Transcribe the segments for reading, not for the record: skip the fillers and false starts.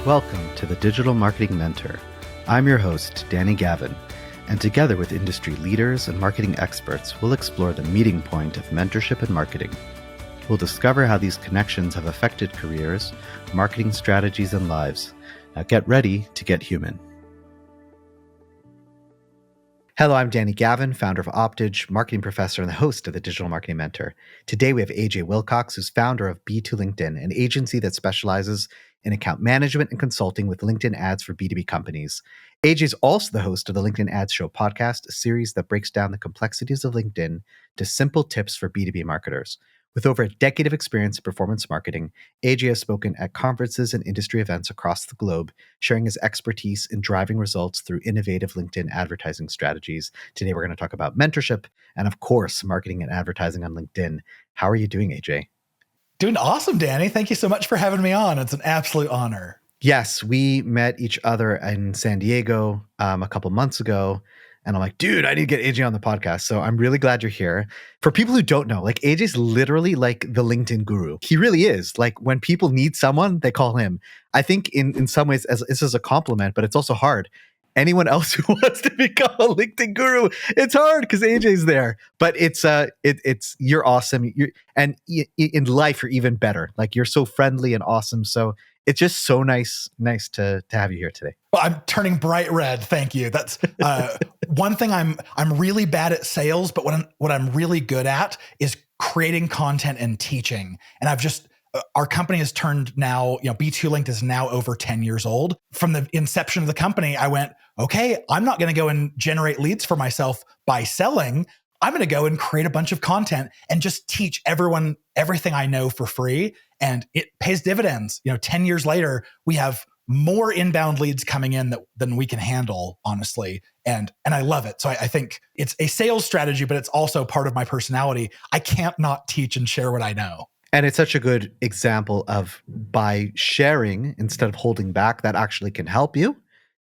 Welcome to the Digital Marketing Mentor. I'm your host, Danny Gavin, and together with industry leaders and marketing experts, we'll explore the meeting point of mentorship and marketing. We'll discover how these connections have affected careers, marketing strategies, and lives. Now get ready to get human. Hello, I'm Danny Gavin, founder of Optage, marketing professor, and the host of the Digital Marketing Mentor. Today, we have AJ Wilcox, who's founder of B2 LinkedIn, an agency that specializes in account management and consulting with LinkedIn ads for B2B companies. AJ is also the host of the LinkedIn Ads Show podcast, a series that breaks down the complexities of LinkedIn to simple tips for B2B marketers. With over a decade of experience in performance marketing, AJ has spoken at conferences and industry events across the globe, sharing his expertise in driving results through innovative LinkedIn advertising strategies. Today, we're going to talk about mentorship and, of course, marketing and advertising on LinkedIn. How are you doing, AJ? Doing awesome, Danny. Thank you so much for having me on. It's an absolute honor. Yes, we met each other in San Diego a couple months ago. And I'm like, dude, I need to get AJ on the podcast. So I'm really glad you're here. For people who don't know, like AJ's literally like the LinkedIn guru. He really is. Like when people need someone, they call him. I think in some ways, as this is a compliment, but it's also hard. Anyone else who wants to become a LinkedIn guru, it's hard because AJ's there. But it's you're awesome. And in life, you're even better. Like you're so friendly and awesome. So it's just so nice to have you here today. Well, I'm turning bright red. Thank you. That's one thing. I'm really bad at sales, but what I'm really good at is creating content and teaching. And I've just our company has turned now. B2 Linked is now over 10 years old. From the inception of the company, I went, okay, I'm not going to go and generate leads for myself by selling. I'm going to go and create a bunch of content and just teach everyone everything I know for free. And it pays dividends. 10 years later, we have more inbound leads coming in than we can handle, honestly. And I love it. So I think it's a sales strategy, but it's also part of my personality. I can't not teach and share what I know. And it's such a good example of by sharing instead of holding back, that actually can help you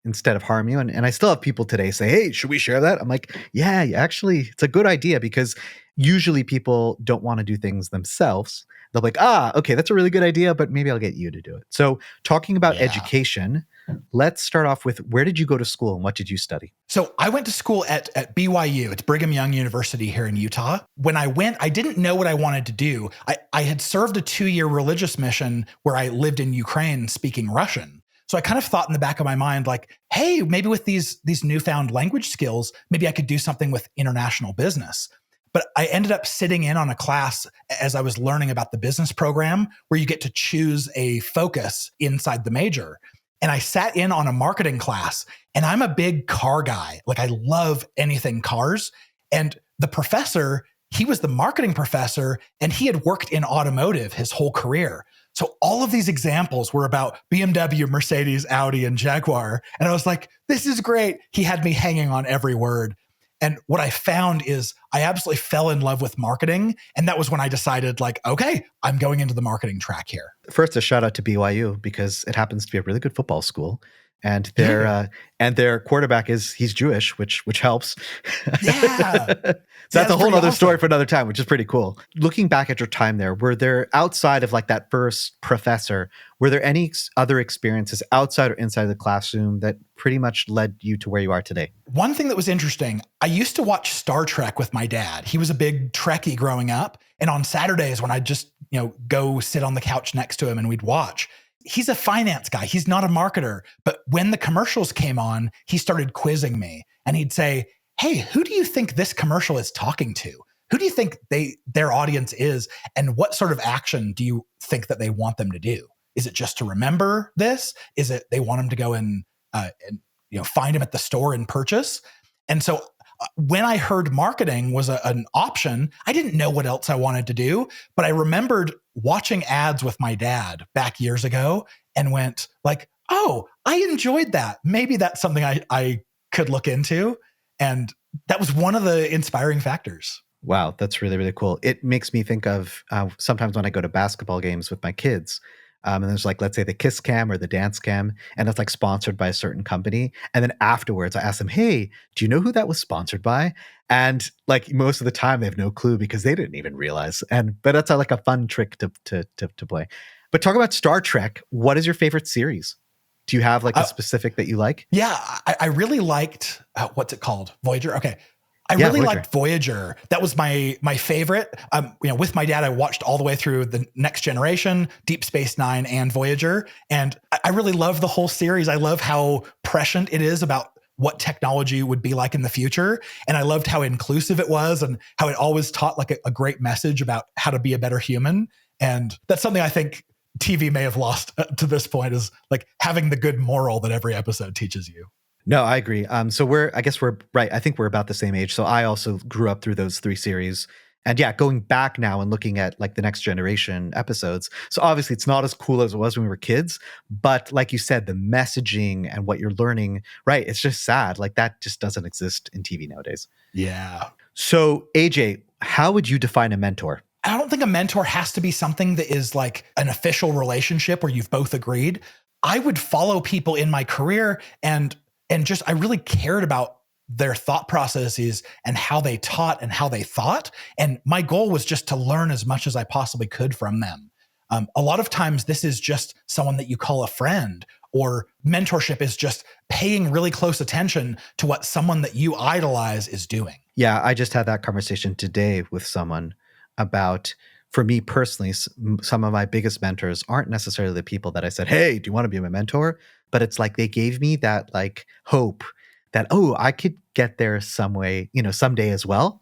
instead of harm you. And I still have people today say, hey, should we share that? I'm like, yeah, actually, it's a good idea because usually people don't want to do things themselves. They're like, okay, that's a really good idea, but maybe I'll get you to do it. So talking about education, let's start off with where did you go to school and what did you study? So I went to school at BYU. It's Brigham Young University here in Utah. When I went, I didn't know what I wanted to do. I had served a 2-year religious mission where I lived in Ukraine speaking Russian. So I kind of thought in the back of my mind, like, hey, maybe with these newfound language skills, maybe I could do something with international business. But I ended up sitting in on a class as I was learning about the business program where you get to choose a focus inside the major. And I sat in on a marketing class, and I'm a big car guy. Like I love anything cars. And the professor, he was the marketing professor, and he had worked in automotive his whole career. So all of these examples were about BMW, Mercedes, Audi, and Jaguar. And I was like, this is great. He had me hanging on every word. And what I found is I absolutely fell in love with marketing. And that was when I decided like, okay, I'm going into the marketing track here. First, a shout out to BYU because it happens to be a really good football school. And their quarterback he's Jewish, which helps. Yeah. So that's a whole other story for another time, which is pretty cool. Looking back at your time there, were there outside of like that first professor, were there any other experiences outside or inside the classroom that pretty much led you to where you are today? One thing that was interesting, I used to watch Star Trek with my dad. He was a big Trekkie growing up. And on Saturdays when I'd just, go sit on the couch next to him and we'd watch, he's a finance guy. He's not a marketer. But when the commercials came on, he started quizzing me and he'd say, hey, who do you think this commercial is talking to? Who do you think their audience is? And what sort of action do you think that they want them to do? Is it just to remember this? Is it they want them to go and find him at the store and purchase? And so when I heard marketing was an option, I didn't know what else I wanted to do, but I remembered watching ads with my dad back years ago and went like, oh, I enjoyed that. Maybe that's something I could look into. And that was one of the inspiring factors. Wow, that's really, really cool. It makes me think of sometimes when I go to basketball games with my kids, and there's like, let's say the kiss cam or the dance cam, and it's like sponsored by a certain company. And then afterwards I ask them, hey, do you know who that was sponsored by? And like most of the time they have no clue because they didn't even realize. But that's like a fun trick to play. But talk about Star Trek. What is your favorite series? Do you have like a specific that you like? Yeah, I really liked, what's it called? Voyager? Okay. I Yeah, really Voyager. liked Voyager. That was my favorite. With my dad, I watched all the way through The Next Generation, Deep Space Nine, and Voyager. And I really love the whole series. I love how prescient it is about what technology would be like in the future. And I loved how inclusive it was and how it always taught like a great message about how to be a better human. And that's something I think TV may have lost to this point, is like having the good moral that every episode teaches you. No, I agree. So I guess we're right. I think we're about the same age. So I also grew up through those 3 series. And yeah, going back now and looking at like the Next Generation episodes. So obviously it's not as cool as it was when we were kids, but like you said, the messaging and what you're learning, right? It's just sad. Like that just doesn't exist in TV nowadays. Yeah. So AJ, how would you define a mentor? I don't think a mentor has to be something that is like an official relationship where you've both agreed. I would follow people in my career and just, I really cared about their thought processes and how they taught and how they thought. And my goal was just to learn as much as I possibly could from them. A lot of times this is just someone that you call a friend, or mentorship is just paying really close attention to what someone that you idolize is doing. Yeah, I just had that conversation today with someone about, for me personally, some of my biggest mentors aren't necessarily the people that I said, hey, do you want to be my mentor? But it's like they gave me that like hope that, oh, I could get there some way, someday as well.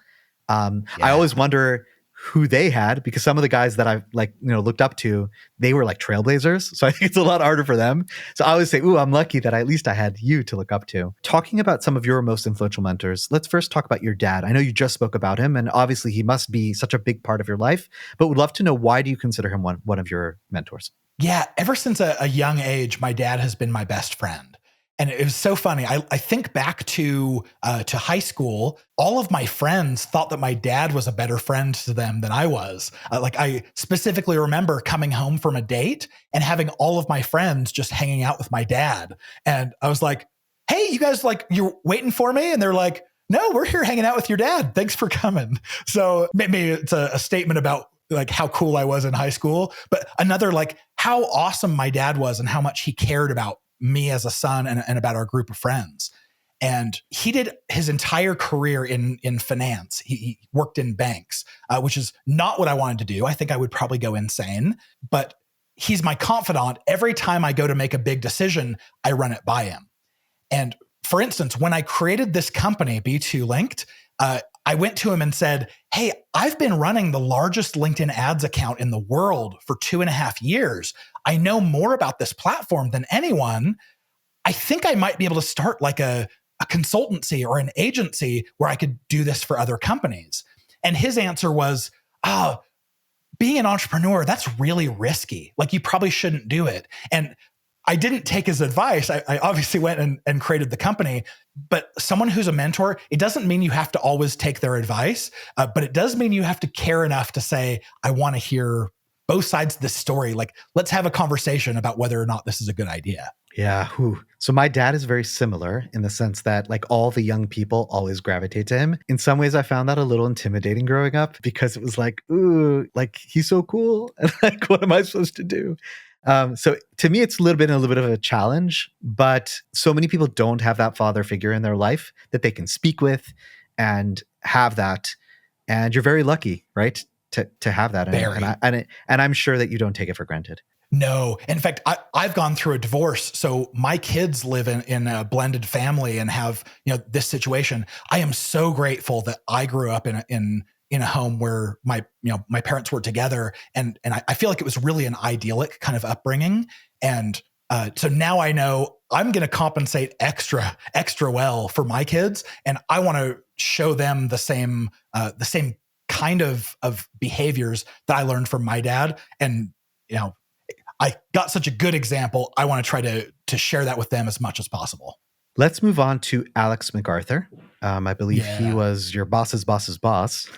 I always wonder who they had, because some of the guys that I've looked up to, they were like trailblazers. So I think it's a lot harder for them. So I always say, ooh, I'm lucky that at least I had you to look up to. Talking about some of your most influential mentors, let's first talk about your dad. I know you just spoke about him, and obviously he must be such a big part of your life, but would love to know, why do you consider him one of your mentors? Yeah, ever since a young age, my dad has been my best friend. And it was so funny. I think back to high school. All of my friends thought that my dad was a better friend to them than I was. I specifically remember coming home from a date and having all of my friends just hanging out with my dad. And I was like, hey, you guys, you're waiting for me? And they're like, no, we're here hanging out with your dad. Thanks for coming. So maybe it's a statement about like how cool I was in high school, but another like how awesome my dad was and how much he cared about me as a son and about our group of friends. And he did his entire career in finance. He worked in banks, which is not what I wanted to do. I think I would probably go insane, but he's my confidant. Every time I go to make a big decision, I run it by him. And for instance, when I created this company, B2 Linked, I went to him and said, hey, I've been running the largest LinkedIn ads account in the world for 2.5 years. I know more about this platform than anyone. I think I might be able to start like a consultancy or an agency where I could do this for other companies. And his answer was, being an entrepreneur, that's really risky. Like you probably shouldn't do it. And I didn't take his advice. I obviously went and created the company, but someone who's a mentor, it doesn't mean you have to always take their advice, but it does mean you have to care enough to say, I want to hear both sides of this story. Like, let's have a conversation about whether or not this is a good idea. Yeah. So my dad is very similar in the sense that like all the young people always gravitate to him. In some ways, I found that a little intimidating growing up, because it was like, ooh, like he's so cool. And like, what am I supposed to do? So to me, it's a little bit of a challenge, but so many people don't have that father figure in their life that they can speak with and have that. And you're very lucky, right? To have that. And I'm sure that you don't take it for granted. No. In fact, I've gone through a divorce. So my kids live in a blended family and have, this situation. I am so grateful that I grew up in a home where my parents were together. And I feel like it was really an idyllic kind of upbringing. And so now I know I'm going to compensate extra well for my kids. And I want to show them the same kind of behaviors that I learned from my dad. And, I got such a good example. I want to try to share that with them as much as possible. Let's move on to Alex MacArthur. I believe he was your boss's boss's boss.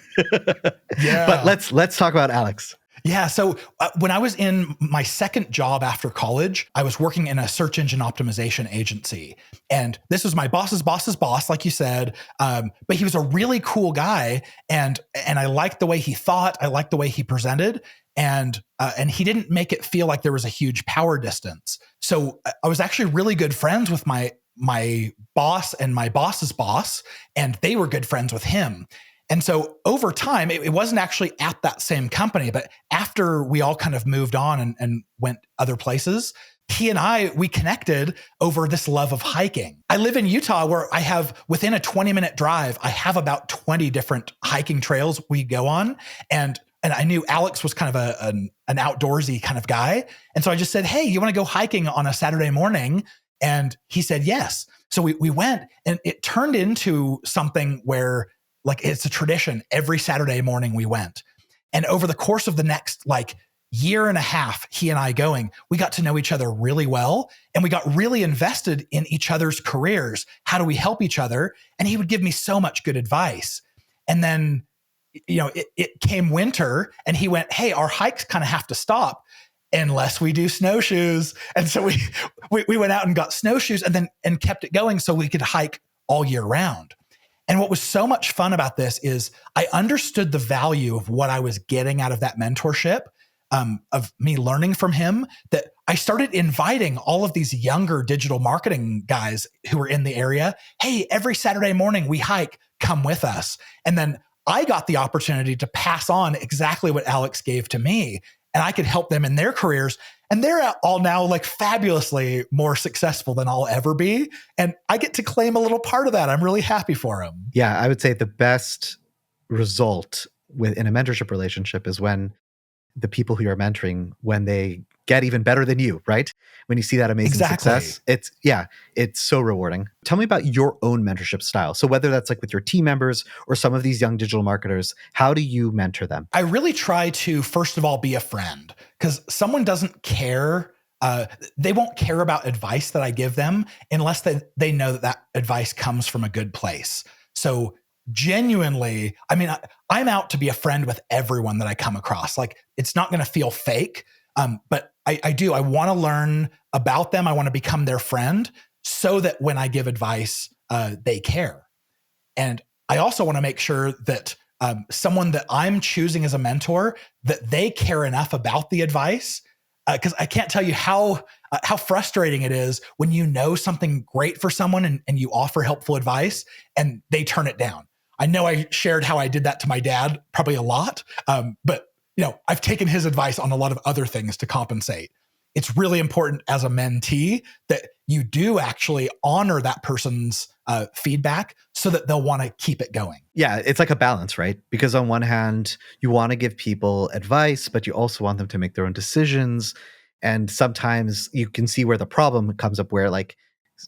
Yeah. But let's talk about Alex. Yeah. So when I was in my second job after college, I was working in a search engine optimization agency. And this was my boss's boss's boss, like you said. But he was a really cool guy. And I liked the way he thought. I liked the way he presented. And he didn't make it feel like there was a huge power distance. So I was actually really good friends with my boss and my boss's boss, and they were good friends with him. And so over time, it wasn't actually at that same company, but after we all kind of moved on and went other places, he and we connected over this love of hiking. I live in Utah, where I have, within a 20-minute drive, I have about 20 different hiking trails we go on. And I knew Alex was kind of an outdoorsy kind of guy. And so I just said, hey, you want to go hiking on a Saturday morning? And he said, yes. So we went, and it turned into something where, like, it's a tradition. Every Saturday morning we went. And over the course of the next year and a half, he and I going, we got to know each other really well. And we got really invested in each other's careers. How do we help each other? And he would give me so much good advice. And then, it came winter, and he went, hey, our hikes kind of have to stop unless we do snowshoes. And so we went out and got snowshoes and kept it going so we could hike all year round. And what was so much fun about this is I understood the value of what I was getting out of that mentorship, of me learning from him, that I started inviting all of these younger digital marketing guys who were in the area. Hey, every Saturday morning we hike, come with us. And then I got the opportunity to pass on exactly what Alex gave to me, and I could help them in their careers. And they're all now fabulously more successful than I'll ever be. And I get to claim a little part of that. I'm really happy for them. Yeah, I would say the best result in a mentorship relationship is when the people who you're mentoring, when they get even better than you, right? When you see that amazing success, it's so rewarding. Tell me about your own mentorship style. So whether that's with your team members or some of these young digital marketers, how do you mentor them? I really try to, first of all, be a friend, because someone doesn't care. They won't care about advice that I give them unless they know that advice comes from a good place. So genuinely, I'm out to be a friend with everyone that I come across. It's not going to feel fake, but I want to learn about them. I want to become their friend so that when I give advice, they care. And I also want to make sure that someone that I'm choosing as a mentor, that they care enough about the advice. Because I can't tell you how frustrating it is when you know something great for someone and you offer helpful advice and they turn it down. I know I shared how I did that to my dad probably a lot, but I've taken his advice on a lot of other things to compensate. It's really important as a mentee that you do actually honor that person's feedback so that they'll want to keep it going. Yeah, it's like a balance, right? Because on one hand, you want to give people advice, but you also want them to make their own decisions. And sometimes you can see where the problem comes up, where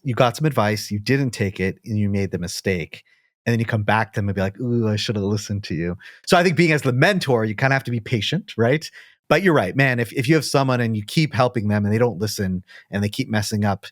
you got some advice, you didn't take it, and you made the mistake. And then you come back to them and be like, ooh, I should have listened to you. So I think being as the mentor, you kind of have to be patient, right? But you're right, man. If you have someone and you keep helping them and they don't listen and they keep messing up,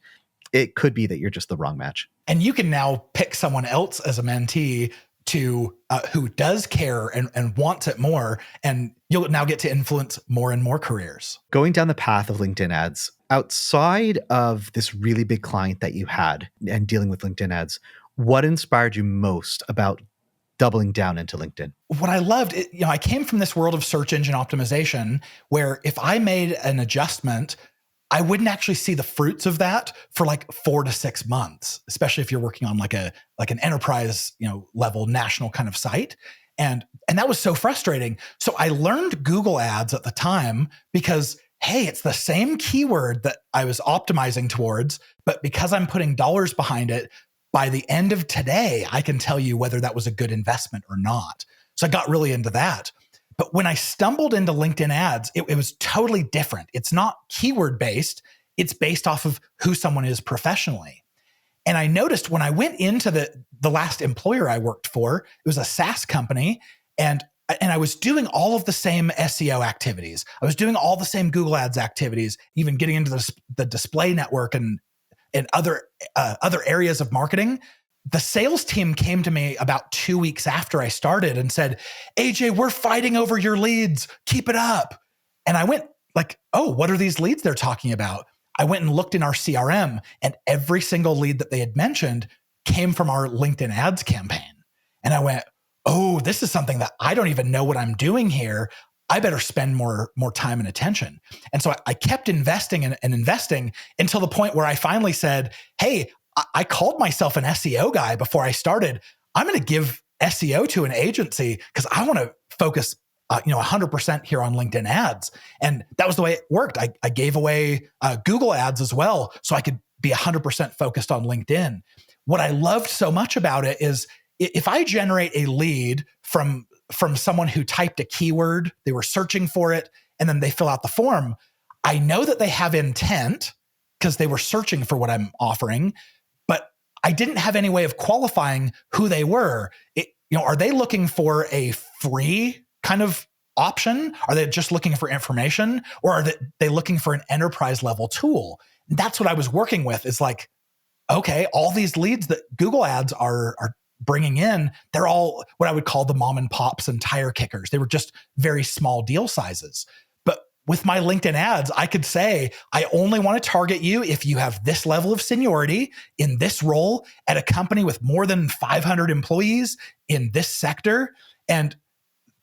it could be that you're just the wrong match. And you can now pick someone else as a mentee who does care and wants it more, and you'll now get to influence more and more careers. Going down the path of LinkedIn ads, outside of this really big client that you had and dealing with LinkedIn ads, what inspired you most about doubling down into LinkedIn? What I loved, I came from this world of search engine optimization where if I made an adjustment, I wouldn't actually see the fruits of that for 4 to 6 months, especially if you're working on an enterprise, level national kind of site. And that was so frustrating. So I learned Google ads at the time because, hey, it's the same keyword that I was optimizing towards, but because I'm putting dollars behind it, by the end of today, I can tell you whether that was a good investment or not. So I got really into that. But when I stumbled into LinkedIn ads, it was totally different. It's not keyword based. It's based off of who someone is professionally. And I noticed when I went into the last employer I worked for, it was a SaaS company, and I was doing all of the same SEO activities. I was doing all the same Google ads activities, even getting into the display network and other areas of marketing. The sales team came to me about 2 weeks after I started and said, AJ, we're fighting over your leads. Keep it up. And I went oh, what are these leads they're talking about? I went and looked in our CRM, and every single lead that they had mentioned came from our LinkedIn ads campaign. And I went, oh, this is something that I don't even know what I'm doing here. I better spend more time and attention. And so I kept investing and investing until the point where I finally said, hey, I called myself an SEO guy before I started. I'm going to give SEO to an agency because I want to focus 100% here on LinkedIn ads. And that was the way it worked. I gave away Google ads as well so I could be 100% focused on LinkedIn. What I loved so much about it is if I generate a lead from someone who typed a keyword, they were searching for it, and then they fill out the form, I know that they have intent because they were searching for what I'm offering, but I didn't have any way of qualifying who they were. Are they looking for a free kind of option? Are they just looking for information? Or are they looking for an enterprise level tool? That's what I was working with, is like, okay, all these leads that Google ads are bringing in, they're all what I would call the mom and pops and tire kickers. They were just very small deal sizes. But with my LinkedIn ads, I could say, I only want to target you if you have this level of seniority in this role at a company with more than 500 employees in this sector. And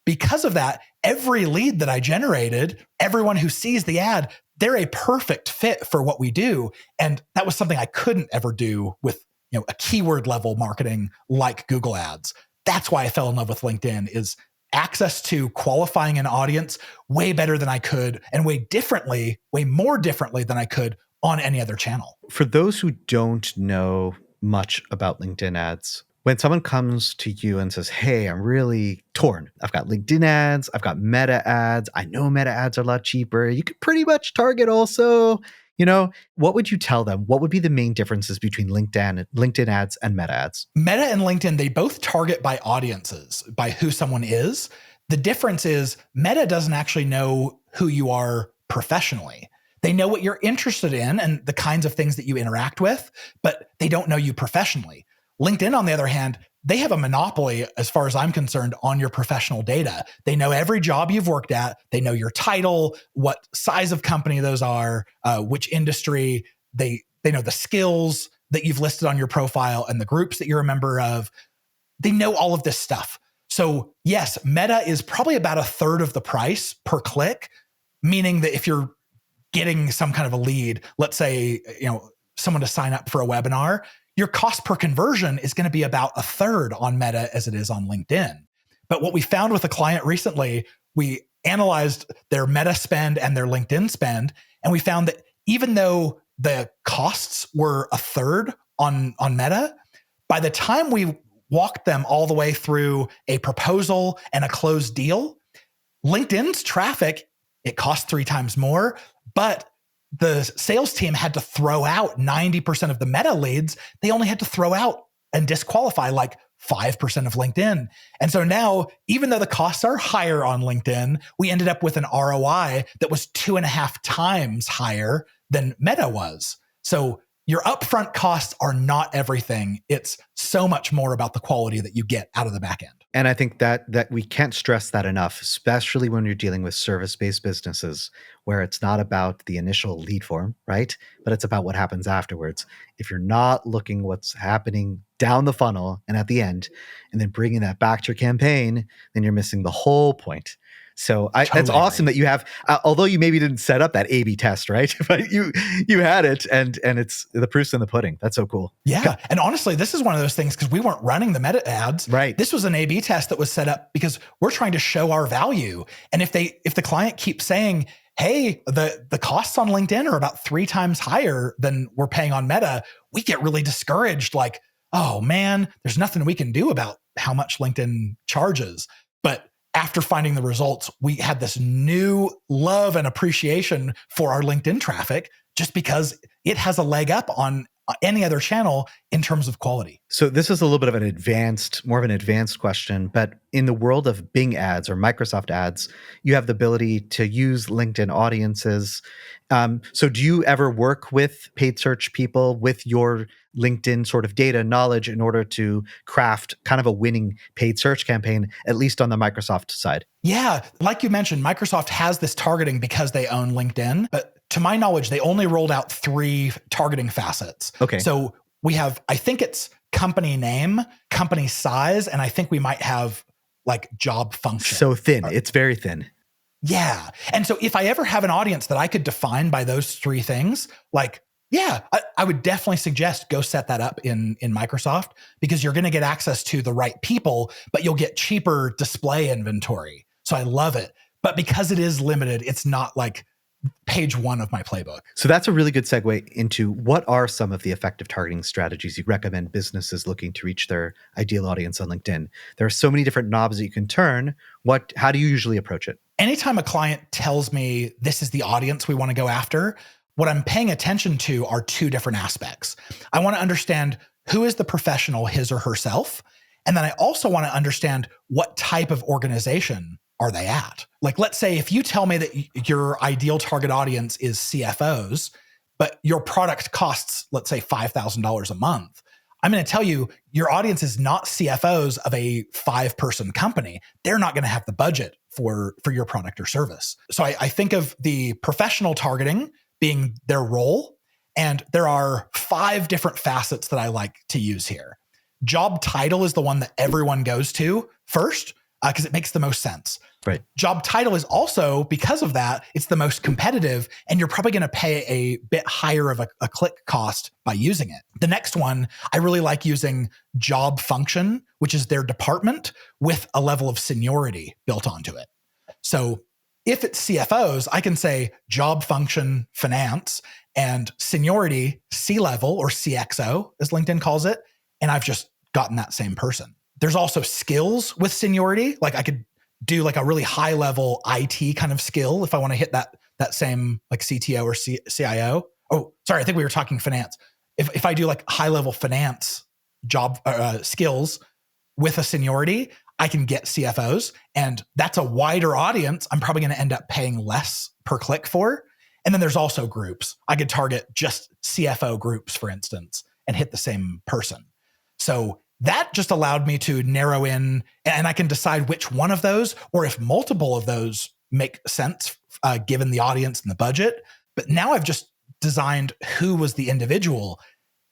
because of that, every lead that I generated, everyone who sees the ad, they're a perfect fit for what we do. And that was something I couldn't ever do with a keyword level marketing like Google ads. That's why I fell in love with LinkedIn, is access to qualifying an audience way better than I could, and way more differently than I could on any other channel. For those who don't know much about LinkedIn ads, when someone comes to you and says, hey, I'm really torn. I've got LinkedIn ads. I've got Meta ads. I know Meta ads are a lot cheaper. You could pretty much target also. What would you tell them? What would be the main differences between LinkedIn ads and Meta ads? Meta and LinkedIn, they both target by audiences, by who someone is. The difference is Meta doesn't actually know who you are professionally. They know what you're interested in and the kinds of things that you interact with, but they don't know you professionally. LinkedIn, on the other hand, they have a monopoly, as far as I'm concerned, on your professional data. They know every job you've worked at. They know your title, what size of company those are, which industry. They know the skills that you've listed on your profile and the groups that you're a member of. They know all of this stuff. So yes, Meta is probably about a third of the price per click, meaning that if you're getting some kind of a lead, let's say, someone to sign up for a webinar, your cost per conversion is going to be about a third on Meta as it is on LinkedIn. But what we found with a client recently, we analyzed their Meta spend and their LinkedIn spend, and we found that even though the costs were a third on Meta, by the time we walked them all the way through a proposal and a closed deal, LinkedIn's traffic, it cost 3 times more, but the sales team had to throw out 90% of the Meta leads. They only had to throw out and disqualify like 5% of LinkedIn. And so now, even though the costs are higher on LinkedIn, we ended up with an ROI that was 2.5 times higher than Meta was. So your upfront costs are not everything. It's so much more about the quality that you get out of the back end. And I think that we can't stress that enough, especially when you're dealing with service-based businesses, where it's not about the initial lead form, right? But it's about what happens afterwards. If you're not looking what's happening down the funnel and at the end, and then bringing that back to your campaign, then you're missing the whole point. So it's awesome that you have, although you maybe didn't set up that A/B test, right? But you had it, and it's the proof's in the pudding. That's so cool. Yeah, and honestly, this is one of those things because we weren't running the Meta ads. Right. This was an A/B test that was set up because we're trying to show our value. And if the client keeps saying, "Hey, the costs on LinkedIn are about 3 times higher than we're paying on Meta," we get really discouraged. Like, oh man, there's nothing we can do about how much LinkedIn charges. But after finding the results, we had this new love and appreciation for our LinkedIn traffic just because it has a leg up on any other channel in terms of quality. So this is a little bit of more of an advanced question, but in the world of Bing ads or Microsoft ads, you have the ability to use LinkedIn audiences. So do you ever work with paid search people with your LinkedIn sort of data knowledge in order to craft kind of a winning paid search campaign, at least on the Microsoft side? Yeah. Like you mentioned, Microsoft has this targeting because they own LinkedIn, but to my knowledge, they only rolled out 3 targeting facets. Okay. So we have, I think it's company name, company size, and I think we might have like job function. So thin. It's very thin. Yeah. And so if I ever have an audience that I could define by those three things, like, yeah, I would definitely suggest go set that up in Microsoft, because you're going to get access to the right people, but you'll get cheaper display inventory. So I love it. But because it is limited, it's not like page one of my playbook. So that's a really good segue into what are some of the effective targeting strategies you recommend businesses looking to reach their ideal audience on LinkedIn? There are so many different knobs that you can turn. How do you usually approach it? Anytime a client tells me this is the audience we want to go after, what I'm paying attention to are two different aspects. I want to understand who is the professional, his or herself. And then I also want to understand what type of organization are they at. Like, let's say if you tell me that your ideal target audience is CFOs, but your product costs, let's say $5,000 a month, I'm going to tell you your audience is not CFOs of a 5-person company. They're not going to have the budget for your product or service. So I think of the professional targeting being their role. And there are 5 different facets that I like to use here. Job title is the one that everyone goes to first, because it makes the most sense. Right. Job title is also, because of that, it's the most competitive, and you're probably going to pay a bit higher of a click cost by using it. The next one, I really like using job function, which is their department with a level of seniority built onto it. So if it's CFOs, I can say job function finance and seniority C-level or CXO, as LinkedIn calls it, and I've just gotten that same person. There's also skills with seniority. Like I could do like a really high level IT kind of skill if I want to hit that same like CTO or CIO. Oh, sorry, I think we were talking finance. If I do like high level finance job skills with a seniority, I can get CFOs, and that's a wider audience. I'm probably going to end up paying less per click for. And then there's also groups. I could target just CFO groups, for instance, and hit the same person. So that just allowed me to narrow in, and I can decide which one of those, or if multiple of those make sense given the audience and the budget. But now I've just designed who was the individual.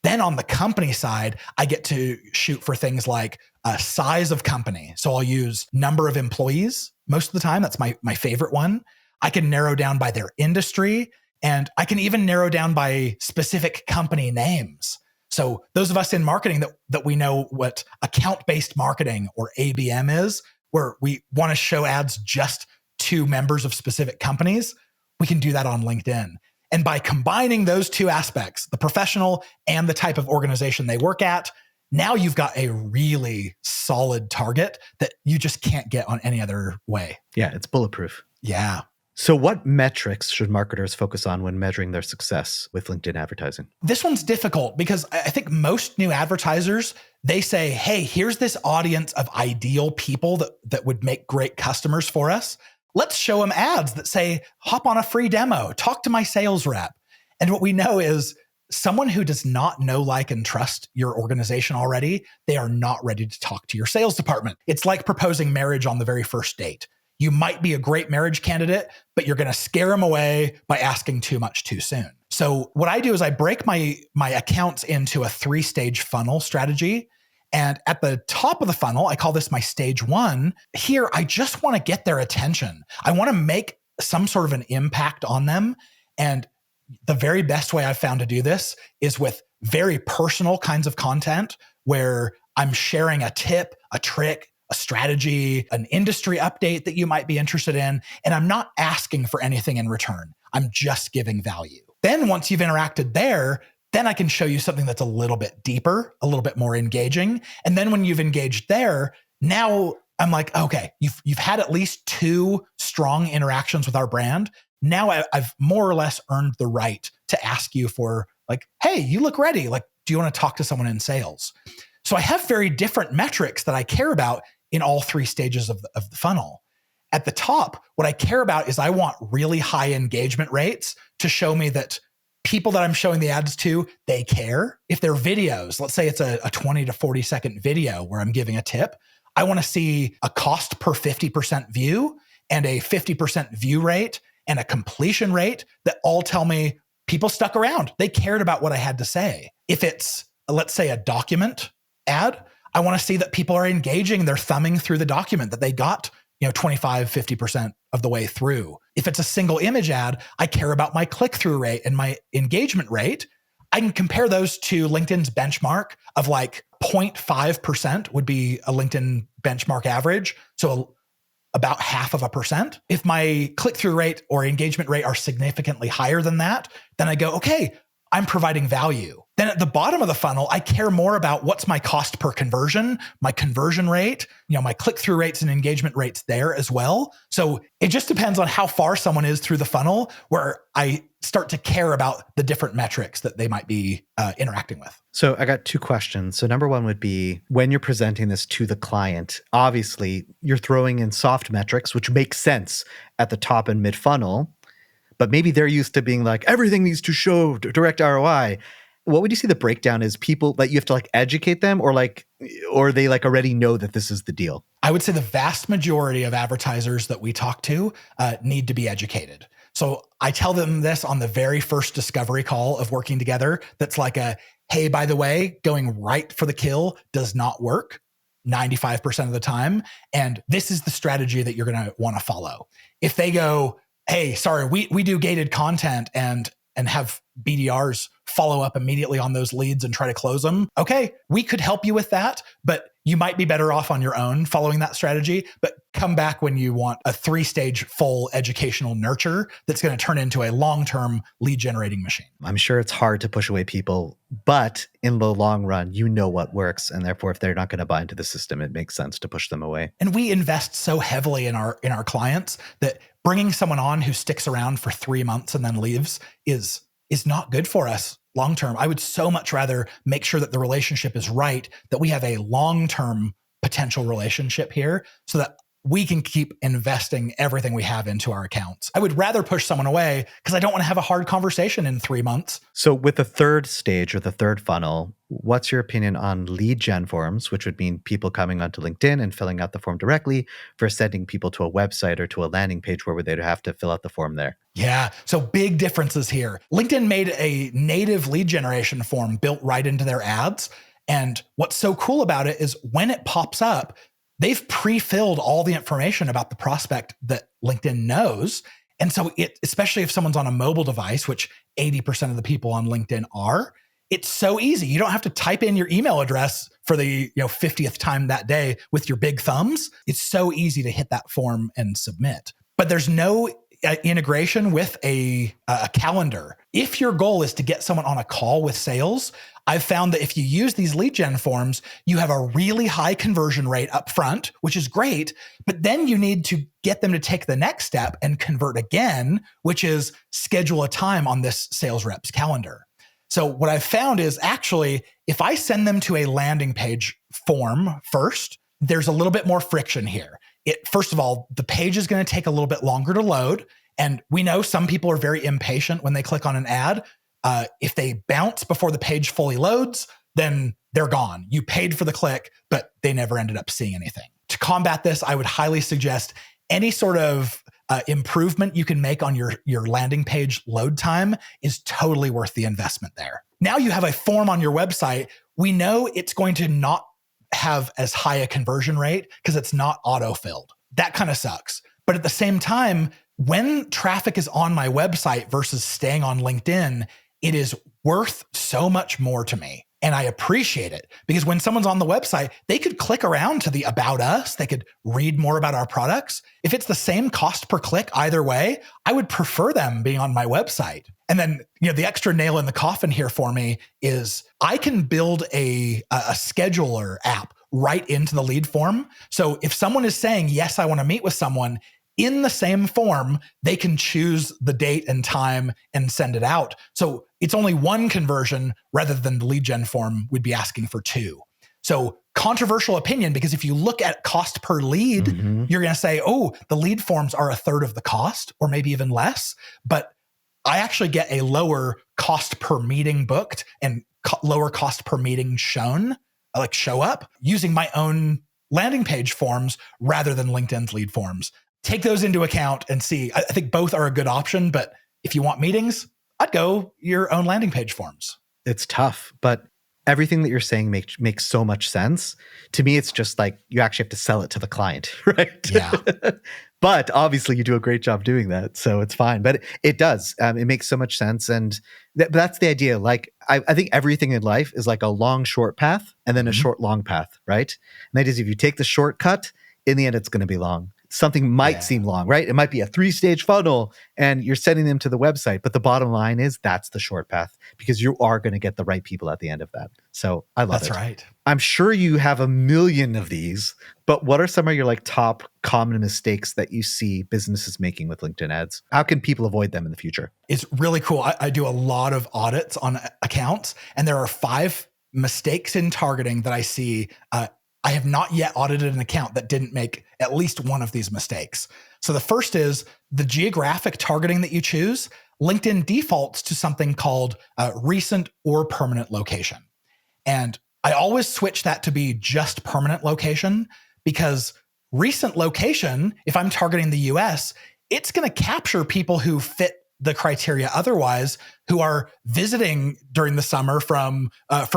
Then on the company side, I get to shoot for things like size of company. So I'll use number of employees most of the time. That's my favorite one. I can narrow down by their industry, and I can even narrow down by specific company names. So those of us in marketing that we know what account-based marketing or ABM is, where we want to show ads just to members of specific companies, we can do that on LinkedIn. And by combining those two aspects, the professional and the type of organization they work at, now you've got a really solid target that you just can't get on any other way. Yeah, it's bulletproof. Yeah. So what metrics should marketers focus on when measuring their success with LinkedIn advertising? This one's difficult because I think most new advertisers, they say, hey, here's this audience of ideal people that would make great customers for us. Let's show them ads that say, hop on a free demo, talk to my sales rep. And what we know is someone who does not know, like, and trust your organization already, they are not ready to talk to your sales department. It's like proposing marriage on the very first date. You might be a great marriage candidate, but you're going to scare them away by asking too much too soon. So what I do is I break my accounts into a 3-stage funnel strategy. And at the top of the funnel, I call this my stage 1. Here, I just want to get their attention. I want to make some sort of an impact on them. And the very best way I've found to do this is with very personal kinds of content where I'm sharing a tip, a trick, a strategy, an industry update that you might be interested in. And I'm not asking for anything in return. I'm just giving value. Then once you've interacted there, then I can show you something that's a little bit deeper, a little bit more engaging. And then when you've engaged there, now I'm like, okay, you've had at least 2 strong interactions with our brand. Now I've more or less earned the right to ask you for, like, hey, you look ready. Like, do you want to talk to someone in sales? So I have very different metrics that I care about in all 3 stages of the funnel. At the top, what I care about is I want really high engagement rates to show me that people that I'm showing the ads to, they care. If they're videos, let's say it's a 20 to 40 second video where I'm giving a tip, I want to see a cost per 50% view and a 50% view rate and a completion rate that all tell me people stuck around. They cared about what I had to say. If it's, let's say, a document ad, I want to see that people are engaging, they're thumbing through the document, that they got 25, 50% of the way through. If it's a single image ad, I care about my click-through rate and my engagement rate. I can compare those to LinkedIn's benchmark of like 0.5% would be a LinkedIn benchmark average. So about 0.5%. If my click-through rate or engagement rate are significantly higher than that, then I go, okay, I'm providing value. Then at the bottom of the funnel, I care more about what's my cost per conversion, my conversion rate, my click-through rates and engagement rates there as well. So it just depends on how far someone is through the funnel where I start to care about the different metrics that they might be interacting with. So I got two questions. So number one would be, when you're presenting this to the client, obviously you're throwing in soft metrics, which makes sense at the top and mid funnel, but maybe they're used to being like, everything needs to show direct ROI. What would you see the breakdown is? People that you have to like educate them, or they like already know that this is the deal? I would say the vast majority of advertisers that we talk to need to be educated. So I tell them this on the very first discovery call of working together. That's like hey, by the way, going right for the kill does not work 95% of the time. And this is the strategy that you're going to want to follow. If they go, hey, sorry, we do gated content and have BDRs follow up immediately on those leads and try to close them. Okay, we could help you with that, but you might be better off on your own following that strategy. But come back when you want a 3-stage full educational nurture that's going to turn into a long-term lead generating machine. I'm sure it's hard to push away people, but in the long run, you know what works. And therefore, if they're not going to buy into the system, it makes sense to push them away. And we invest so heavily in our clients that bringing someone on who sticks around for 3 months and then leaves is not good for us long term. I would so much rather make sure that the relationship is right, that we have a long-term potential relationship here so that we can keep investing everything we have into our accounts. I would rather push someone away because I don't want to have a hard conversation in 3 months. So with the third stage or the third funnel, what's your opinion on lead gen forms, which would mean people coming onto LinkedIn and filling out the form directly, for sending people to a website or to a landing page where they'd have to fill out the form there? Yeah. So big differences here. LinkedIn made a native lead generation form built right into their ads. And what's so cool about it is when it pops up, they've pre-filled all the information about the prospect that LinkedIn knows. And so especially if someone's on a mobile device, which 80% of the people on LinkedIn are, it's so easy. You don't have to type in your email address for the 50th time that day with your big thumbs. It's so easy to hit that form and submit. But there's no integration with a calendar. If your goal is to get someone on a call with sales, I've found that if you use these lead gen forms, you have a really high conversion rate up front, which is great, but then you need to get them to take the next step and convert again, which is schedule a time on this sales rep's calendar. So what I've found is actually, if I send them to a landing page form first, there's a little bit more friction here. First of all, the page is going to take a little bit longer to load. And we know some people are very impatient when they click on an ad. If they bounce before the page fully loads, then they're gone. You paid for the click, but they never ended up seeing anything. To combat this, I would highly suggest any sort of improvement you can make on your landing page load time is totally worth the investment there. Now you have a form on your website. We know it's going to not have as high a conversion rate because it's not auto-filled. That kind of sucks. But at the same time, when traffic is on my website versus staying on LinkedIn, it is worth so much more to me. And I appreciate it because when someone's on the website, they could click around to the About Us. They could read more about our products. If it's the same cost per click either way, I would prefer them being on my website. And then, the extra nail in the coffin here for me is I can build a scheduler app right into the lead form. So if someone is saying, yes, I want to meet with someone, in the same form, they can choose the date and time and send it out. So it's only one conversion rather than the lead gen form would be asking for 2. So controversial opinion, because if you look at cost per lead, you're going to say, oh, the lead forms are a third of the cost or maybe even less. But I actually get a lower cost per meeting booked and lower cost per meeting shown, like show up, using my own landing page forms rather than LinkedIn's lead forms. Take those into account and see. I think both are a good option, but if you want meetings, I'd go your own landing page forms. It's tough, but Everything that you're saying makes so much sense. To me, it's just like you actually have to sell it to the client, right? Yeah. But obviously you do a great job doing that, so it's fine. But it does. It makes so much sense. And that's the idea. Like, I think everything in life is like a long, short path and then a short, long path, right? And that is, if you take the shortcut, in the end, it's going to be long. Something might seem long, right? It might be a 3-stage funnel and you're sending them to the website. But the bottom line is that's the short path, because you are going to get the right people at the end of that. So I love it. That's right. I'm sure you have a million of these, but what are some of your like top common mistakes that you see businesses making with LinkedIn ads? How can people avoid them in the future? It's really cool. I do a lot of audits on accounts, and there are 5 mistakes in targeting that I see. I have not yet audited an account that didn't make at least one of these mistakes. So the first is the geographic targeting that you choose. LinkedIn defaults to something called recent or permanent location. And I always switch that to be just permanent location, because recent location, if I'm targeting the US, it's going to capture people who fit the criteria otherwise, who are visiting during the summer from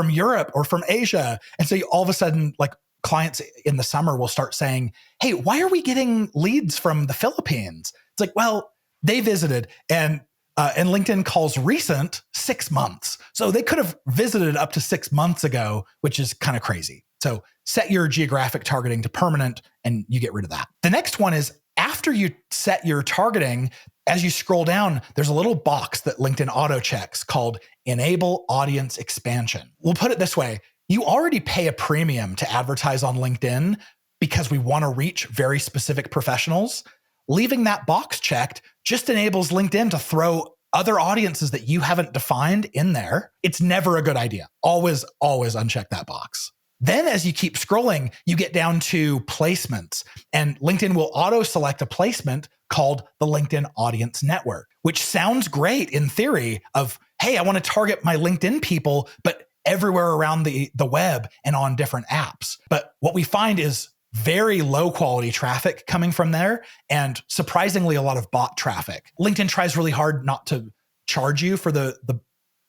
Europe or from Asia. And so all of a sudden, like, clients in the summer will start saying, hey, why are we getting leads from the Philippines? It's like, well, they visited, and LinkedIn calls recent 6 months. So they could have visited up to 6 months ago, which is kind of crazy. So set your geographic targeting to permanent and you get rid of that. The next one is, after you set your targeting, as you scroll down, there's a little box that LinkedIn auto checks called Enable Audience Expansion. We'll put it this way. You already pay a premium to advertise on LinkedIn because we want to reach very specific professionals. Leaving that box checked just enables LinkedIn to throw other audiences that you haven't defined in there. It's never a good idea. Always uncheck that box. Then as you keep scrolling, you get down to placements, and LinkedIn will auto-select a placement called the LinkedIn Audience Network, which sounds great in theory of, hey, I want to target my LinkedIn people, but everywhere around the web and on different apps. But what we find is very low quality traffic coming from there, and surprisingly a lot of bot traffic. LinkedIn tries really hard not to charge you for the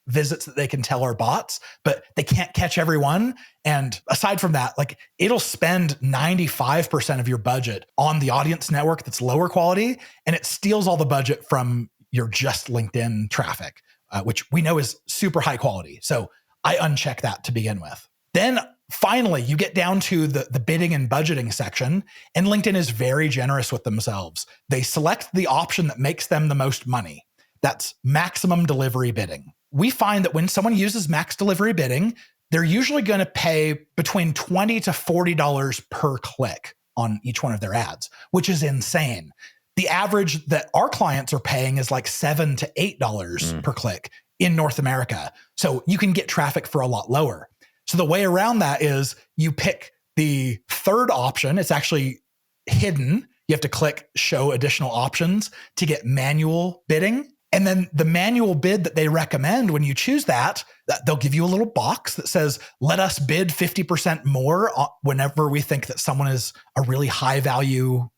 visits that they can tell are bots, but they can't catch everyone. And aside from that, like, it'll spend 95% of your budget on the audience network that's lower quality, and it steals all the budget from your just LinkedIn traffic, which we know is super high quality. So I uncheck that to begin with. Then finally, you get down to the bidding and budgeting section, and LinkedIn is very generous with themselves. They select the option that makes them the most money. That's maximum delivery bidding. We find that when someone uses max delivery bidding, they're usually going to pay between $20 to $40 per click on each one of their ads, which is insane. The average that our clients are paying is like $7 to $8 per click in North America. So you can get traffic for a lot lower. So the way around that is you pick the third option. It's actually hidden. You have to click show additional options to get manual bidding. And then the manual bid that they recommend, when you choose that, they'll give you a little box that says, let us bid 50% more whenever we think that someone is a really high value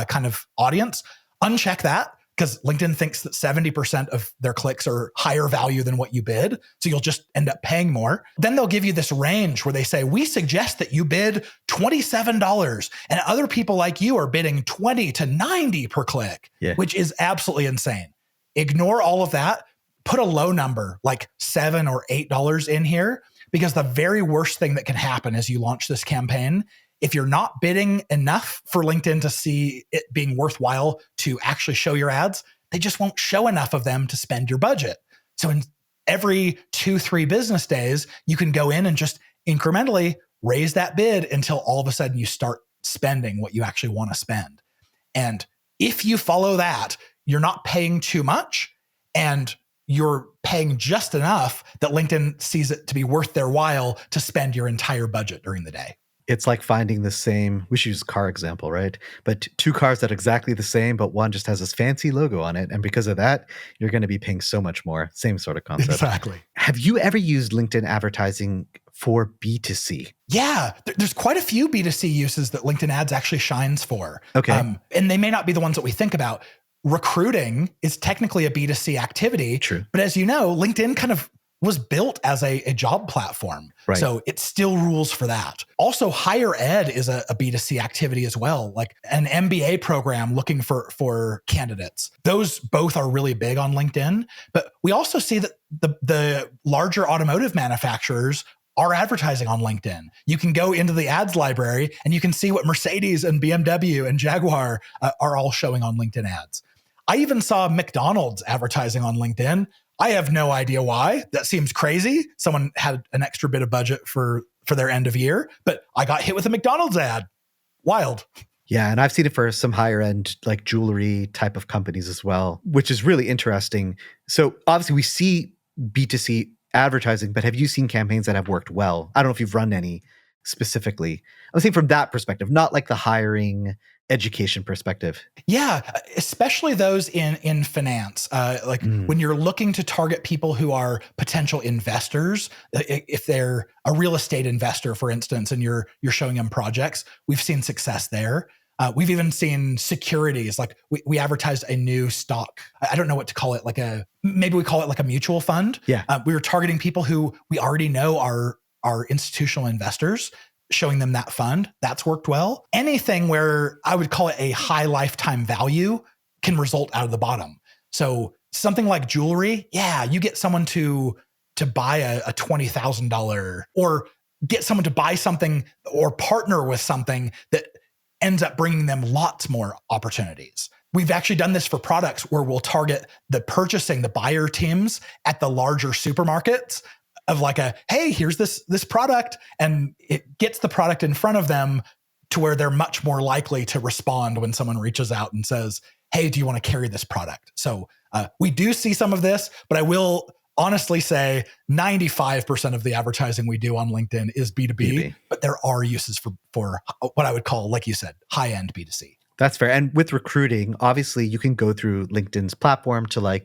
kind of audience. Uncheck that, because LinkedIn thinks that 70% of their clicks are higher value than what you bid. So you'll just end up paying more. Then they'll give you this range where they say, we suggest that you bid $27, and other people like you are bidding $20 to $90 per click, which is absolutely insane. Ignore all of that. Put a low number like $7 or $8 in here, because the very worst thing that can happen as you launch this campaign, if you're not bidding enough for LinkedIn to see it being worthwhile to actually show your ads, they just won't show enough of them to spend your budget. So in every 2-3 business days, you can go in and just incrementally raise that bid until all of a sudden you start spending what you actually want to spend. And if you follow that, you're not paying too much, and you're paying just enough that LinkedIn sees it to be worth their while to spend your entire budget during the day. It's like finding the same, we should use a car example, right? But 2 cars that are exactly the same, but one just has this fancy logo on it. And because of that, you're going to be paying so much more. Same sort of concept. Exactly. Have you ever used LinkedIn advertising for B2C? Yeah, there's quite a few B2C uses that LinkedIn ads actually shines for. Okay. And they may not be the ones that we think about. Recruiting is technically a B2C activity. True. But as you know, LinkedIn kind of was built as a job platform. Right. So it still rules for that. Also, higher ed is a B2C activity as well, like an MBA program looking for candidates. Those both are really big on LinkedIn. But we also see that the larger automotive manufacturers are advertising on LinkedIn. You can go into the ads library and you can see what Mercedes and BMW and Jaguar are all showing on LinkedIn ads. I even saw McDonald's advertising on LinkedIn. I have no idea why. That seems crazy. Someone had an extra bit of budget for their end of year, but I got hit with a McDonald's ad. Wild. Yeah, and I've seen it for some higher end, like jewelry type of companies as well, which is really interesting. So obviously we see B2C advertising, but have you seen campaigns that have worked well? I don't know if you've run any specifically. I'm saying from that perspective, not like the hiring education perspective. Yeah, especially those in finance. When you're looking to target people who are potential investors, if they're a real estate investor, for instance, and you're showing them projects, we've seen success there. We've even seen securities. Like we advertised a new stock. I don't know what to call it. Maybe we call it like a mutual fund. Yeah. We were targeting people who we already know are institutional investors, showing them that fund. That's worked well. Anything where I would call it a high lifetime value can result out of the bottom. So something like jewelry, yeah, you get someone to buy a $20,000 or get someone to buy something or partner with something that ends up bringing them lots more opportunities. We've actually done this for products where we'll target the buyer teams at the larger supermarkets of hey, here's this product, and it gets the product in front of them to where they're much more likely to respond when someone reaches out and says, hey, do you want to carry this product? So we do see some of this, but I will honestly say 95% of the advertising we do on LinkedIn is B2B, but there are uses for what I would call, like you said, high-end B2C. That's fair. And with recruiting, obviously you can go through LinkedIn's platform to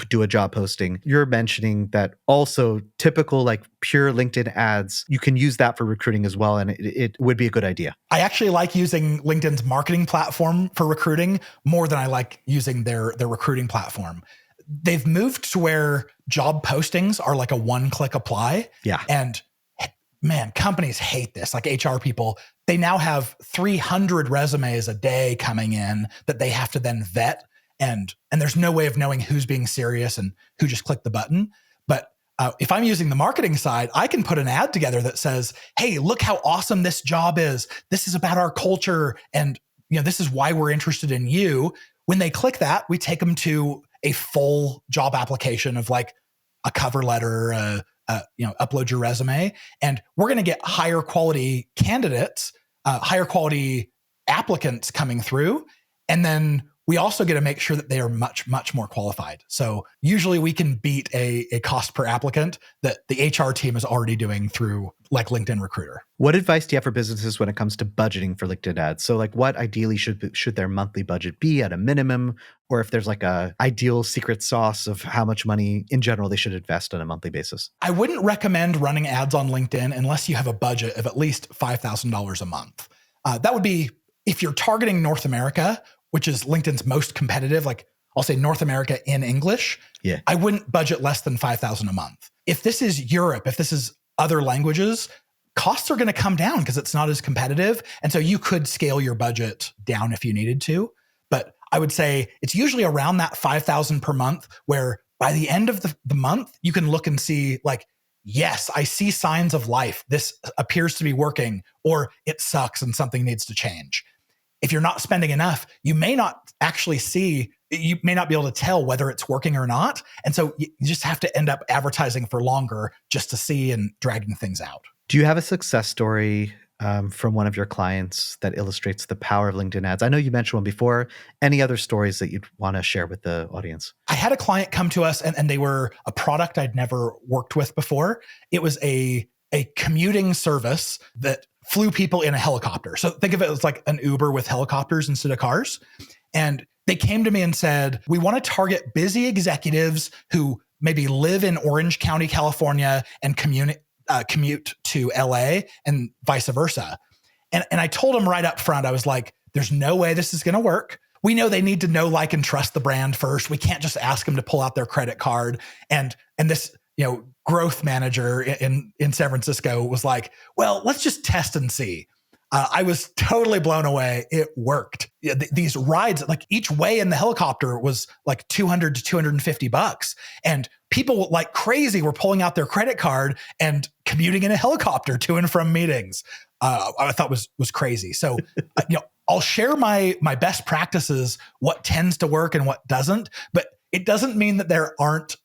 do a job posting. You're mentioning that also typical pure LinkedIn ads, you can use that for recruiting as well. And it would be a good idea. I actually like using LinkedIn's marketing platform for recruiting more than I like using their recruiting platform. They've moved to where job postings are like a one-click apply. Yeah. And man, companies hate this. Like HR people, they now have 300 resumes a day coming in that they have to then vet. And there's no way of knowing who's being serious and who just clicked the button. But if I'm using the marketing side, I can put an ad together that says, hey, look how awesome this job is. This is about our culture. And this is why we're interested in you. When they click that, we take them to a full job application of a cover letter, upload your resume, and we're going to get higher quality candidates, higher quality applicants coming through. And then we also get to make sure that they are much, much more qualified. So usually we can beat a cost per applicant that the HR team is already doing through LinkedIn Recruiter. What advice do you have for businesses when it comes to budgeting for LinkedIn ads? So what ideally should their monthly budget be at a minimum? Or if there's a ideal secret sauce of how much money in general they should invest on a monthly basis? I wouldn't recommend running ads on LinkedIn unless you have a budget of at least $5,000 a month. That would be if you're targeting North America, which is LinkedIn's most competitive, I'll say North America in English. Yeah. I wouldn't budget less than $5,000 a month. If this is Europe, if this is other languages, costs are going to come down because it's not as competitive. And so you could scale your budget down if you needed to. But I would say it's usually around that $5,000 per month, where by the end of the month, you can look and see yes, I see signs of life. This appears to be working, or it sucks and something needs to change. If you're not spending enough, you may not be able to tell whether it's working or not. And so you just have to end up advertising for longer just to see and dragging things out. Do you have a success story from one of your clients that illustrates the power of LinkedIn ads? I know you mentioned one before. Any other stories that you'd want to share with the audience? I had a client come to us and they were a product I'd never worked with before. It was a commuting service that flew people in a helicopter. So think of it as like an Uber with helicopters instead of cars. And they came to me and said, we want to target busy executives who maybe live in Orange County, California, and commute to LA and vice versa. And I told them right up front, I was like, there's no way this is going to work. We know they need to know, like, and trust the brand first. We can't just ask them to pull out their credit card. And this, growth manager in San Francisco was like, well, let's just test and see. I was totally blown away. It worked. These rides, like each way in the helicopter was like $200 to $250. And people like crazy were pulling out their credit card and commuting in a helicopter to and from meetings. I thought was crazy. So, I'll share my best practices, what tends to work and what doesn't, but it doesn't mean that there aren't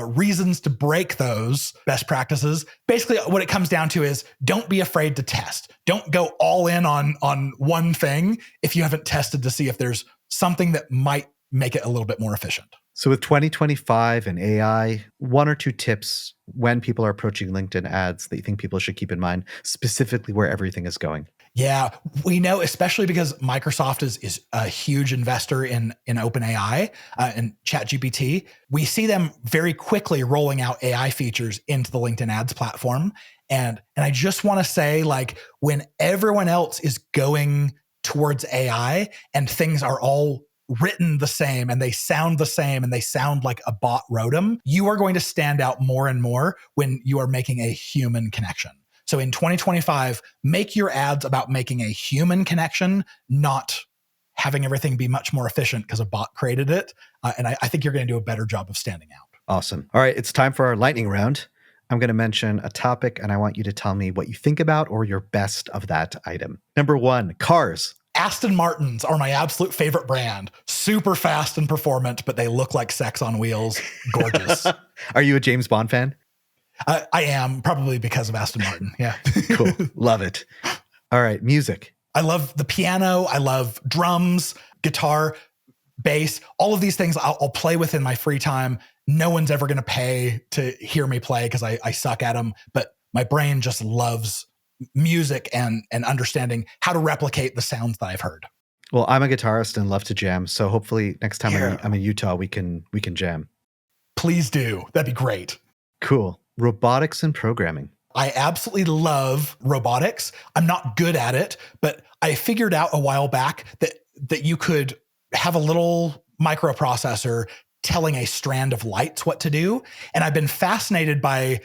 reasons to break those best practices. Basically, what it comes down to is don't be afraid to test. Don't go all in on one thing if you haven't tested to see if there's something that might make it a little bit more efficient. So with 2025 and AI, 1 or 2 tips when people are approaching LinkedIn ads that you think people should keep in mind, specifically where everything is going? Yeah, we know, especially because Microsoft is a huge investor in OpenAI and ChatGPT. We see them very quickly rolling out AI features into the LinkedIn ads platform. And I just want to say, like, when everyone else is going towards AI and things are all written the same and they sound the same and they sound like a bot wrote them, you are going to stand out more and more when you are making a human connection. So in 2025, make your ads about making a human connection, not having everything be much more efficient because a bot created it. And I think you're going to do a better job of standing out. Awesome. All right, it's time for our lightning round. I'm going to mention a topic and I want you to tell me what you think about or your best of that item. Number 1, cars. Aston Martins are my absolute favorite brand. Super fast and performant, but they look like sex on wheels. Gorgeous. Are you a James Bond fan? I am, probably because of Aston Martin. Yeah. Cool. Love it. All right. Music. I love the piano. I love drums, guitar, bass, all of these things I'll play with in my free time. No one's ever going to pay to hear me play because I suck at them, but my brain just loves music and understanding how to replicate the sounds that I've heard. Well, I'm a guitarist and love to jam. So hopefully next time I'm in Utah, we can jam. Please do. That'd be great. Cool. Robotics and programming. I absolutely love robotics. I'm not good at it, but I figured out a while back that you could have a little microprocessor telling a strand of lights what to do. And I've been fascinated by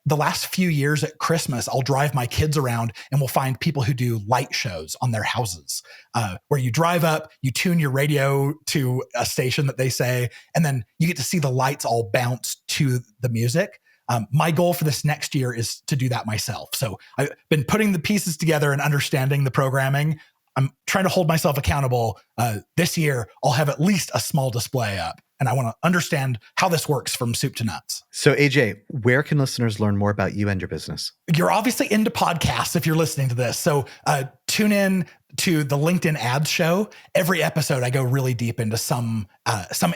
the last few years at Christmas, I'll drive my kids around and we'll find people who do light shows on their houses, where you drive up, you tune your radio to a station that they say, and then you get to see the lights all bounce to the music. My goal for this next year is to do that myself. So I've been putting the pieces together and understanding the programming. I'm trying to hold myself accountable. This year, I'll have at least a small display up. And I want to understand how this works from soup to nuts. So AJ, where can listeners learn more about you and your business? You're obviously into podcasts if you're listening to this. So tune in to the LinkedIn Ads Show. Every episode, I go really deep into some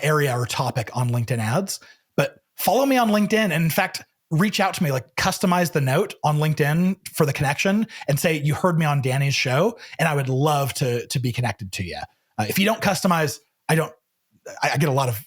area or topic on LinkedIn ads. But follow me on LinkedIn. And in fact, reach out to me, like customize the note on LinkedIn for the connection and say, you heard me on Danny's show. And I would love to be connected to you. If you don't customize, I get a lot of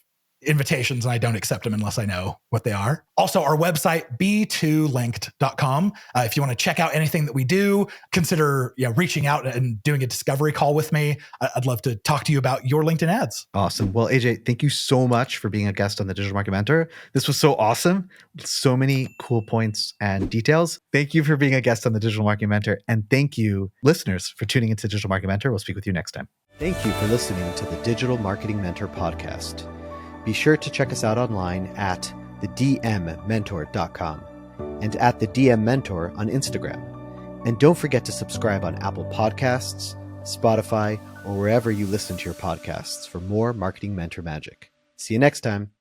invitations and I don't accept them unless I know what they are. Also, our website, b2linked.com. If you want to check out anything that we do, consider reaching out and doing a discovery call with me. I'd love to talk to you about your LinkedIn ads. Awesome. Well, AJ, thank you so much for being a guest on the Digital Marketing Mentor. This was so awesome. So many cool points and details. Thank you for being a guest on the Digital Marketing Mentor. And thank you, listeners, for tuning into Digital Marketing Mentor. We'll speak with you next time. Thank you for listening to the Digital Marketing Mentor podcast. Be sure to check us out online at thedmmentor.com and at the DM Mentor on Instagram. And don't forget to subscribe on Apple Podcasts, Spotify, or wherever you listen to your podcasts for more marketing mentor magic. See you next time.